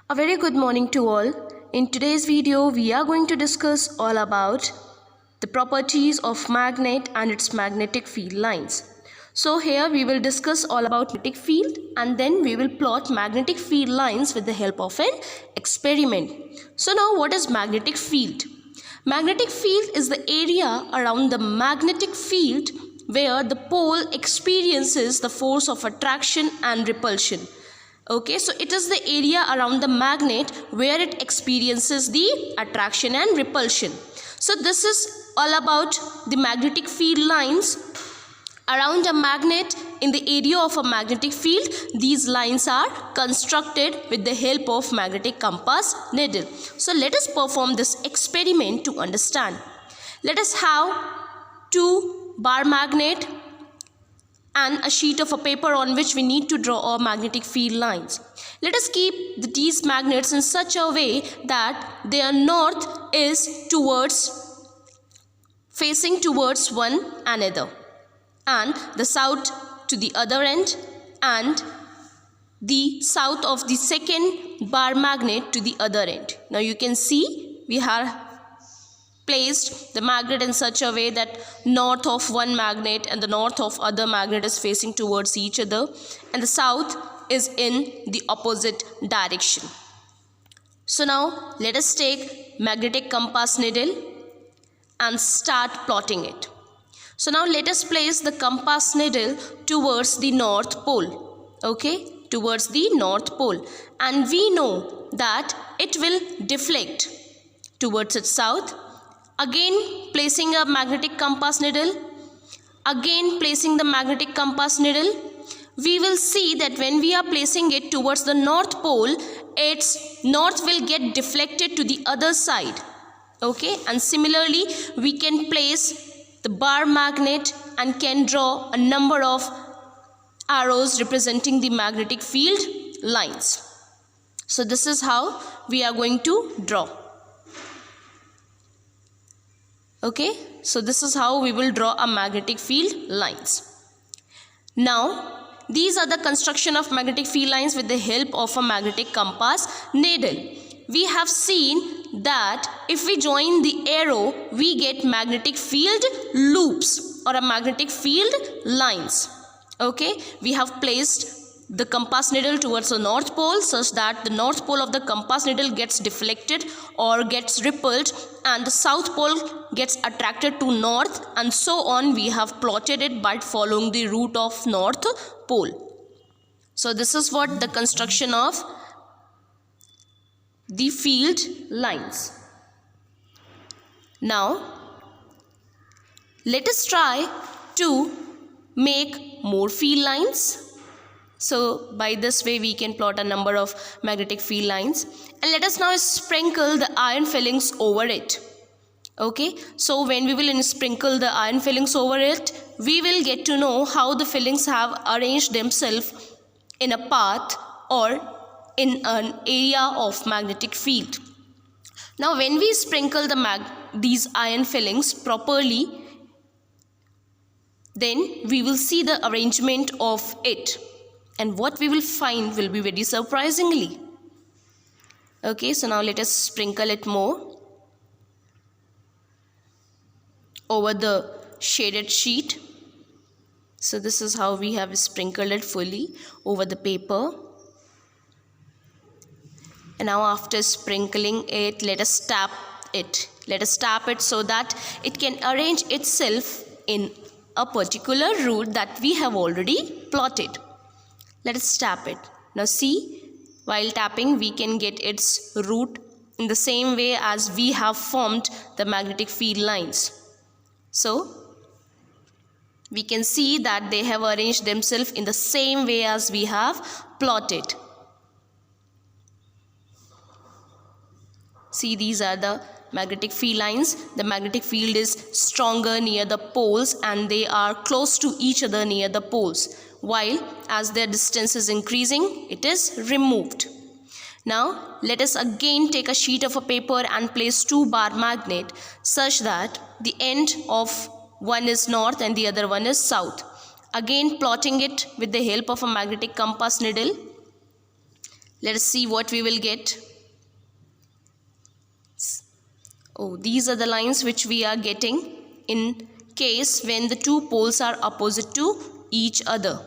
A very good morning to all. In today's video, we are going to discuss all about the properties of magnet and its magnetic field lines. So here we will discuss all about magnetic field and then we will plot magnetic field lines with the help of an experiment. So now what is magnetic field? Magnetic field is the area around the magnetic field where the pole experiences the force of attraction and repulsion. Okay, so it is the area around the magnet where it experiences the attraction and repulsion. So this is all about the magnetic field lines around a magnet in the area of a magnetic field. These lines are constructed with the help of magnetic compass needle. So let us perform this experiment to understand. Let us have two bar magnet and a sheet of a paper on which we need to draw our magnetic field lines. Let us keep these magnets in such a way that their north is facing towards one another, and the south to the other end, and the south of the second bar magnet to the other end. Now you can see we have placed the magnet in such a way that north of one magnet and the north of other magnet is facing towards each other, and the south is in the opposite direction. So now let us take magnetic compass needle and start plotting it. So now let us place the compass needle towards the north pole, okay, towards the north pole, and we know that it will deflect towards its south. Again placing a magnetic compass needle, again placing the magnetic compass needle, we will see that when we are placing it towards the north pole, its north will get deflected to the other side, okay, and similarly we can place the bar magnet and can draw a number of arrows representing the magnetic field lines. So this is how we are going to draw. Okay, so this is how we will draw a magnetic field lines. Now, these are the construction of magnetic field lines with the help of a magnetic compass needle. We have seen that if we join the arrow, we get magnetic field loops or a magnetic field lines. Okay, we have placed the compass needle towards the north pole such that the north pole of the compass needle gets deflected or gets repelled and the south pole gets attracted to north, and so on. We have plotted it by following the route of north pole. So this is what the construction of the field lines. Now let us try to make more field lines. So by this way we can plot a number of magnetic field lines, and let us now sprinkle the iron fillings over it. Okay, so when we will sprinkle the iron fillings over it, we will get to know how the fillings have arranged themselves in a path or in an area of magnetic field. Now when we sprinkle these iron fillings properly, then we will see the arrangement of it, and what we will find will be very surprisingly. Okay, so now let us sprinkle it more over the shaded sheet. So this is how we have sprinkled it fully over the paper. And now after sprinkling it, let us tap it. Let us tap it so that it can arrange itself in a particular route that we have already plotted. Let us tap it. Now see, while tapping we can get its route in the same way as we have formed the magnetic field lines. So we can see that they have arranged themselves in the same way as we have plotted. See, these are the magnetic field lines. The magnetic field is stronger near the poles and they are close to each other near the poles, while as their distance is increasing, it is removed. Now let us again take a sheet of a paper and place two bar magnet such that the end of one is north and the other one is south. Again plotting it with the help of a magnetic compass needle. Let us see what we will get. Oh, these are the lines which we are getting in case when the two poles are opposite to each other.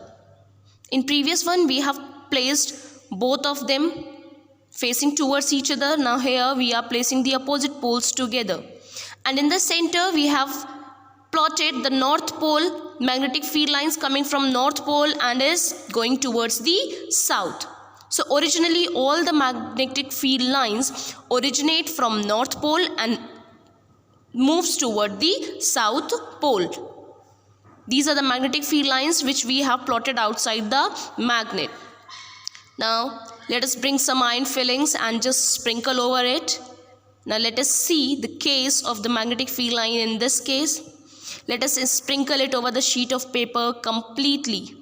In previous one we have placed both of them facing towards each other. Now here we are placing the opposite poles together, and in the center we have plotted the north pole magnetic field lines coming from north pole and is going towards the south. So originally all the magnetic field lines originate from north pole and moves toward the south pole. These are the magnetic field lines which we have plotted outside the magnet. Now let us bring some iron fillings and just sprinkle over it. Now let us see the case of the magnetic field line in this case. Let us sprinkle it over the sheet of paper completely.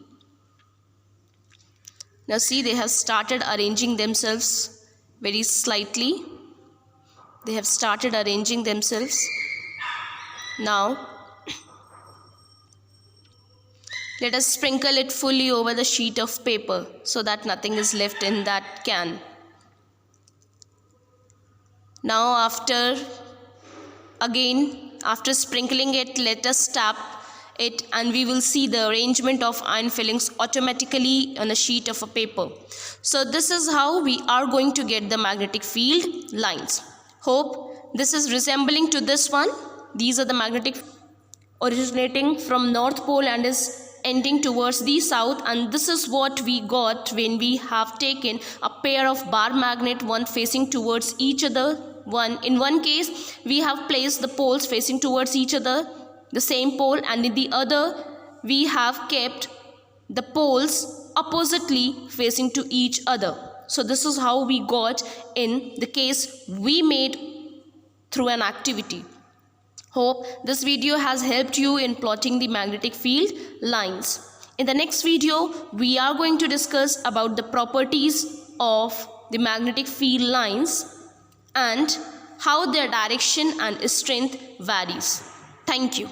Now see, they have started arranging themselves very slightly. They have started arranging themselves. Now let us sprinkle it fully over the sheet of paper so that nothing is left in that can. Now after sprinkling it, let us tap it and we will see the arrangement of iron fillings automatically on a sheet of a paper. So this is how we are going to get the magnetic field lines. Hope this is resembling to this one. These are the magnetic originating from north pole and is ending towards the south, and this is what we got when we have taken a pair of bar magnet, one facing towards each other. In one case we have placed the poles facing towards each other, the same pole, and in the other we have kept the poles oppositely facing to each other. So this is how we got in the case we made through an activity. Hope this video has helped you in plotting the magnetic field lines. In the next video we are going to discuss about the properties of the magnetic field lines and how their direction and strength varies. Thank you.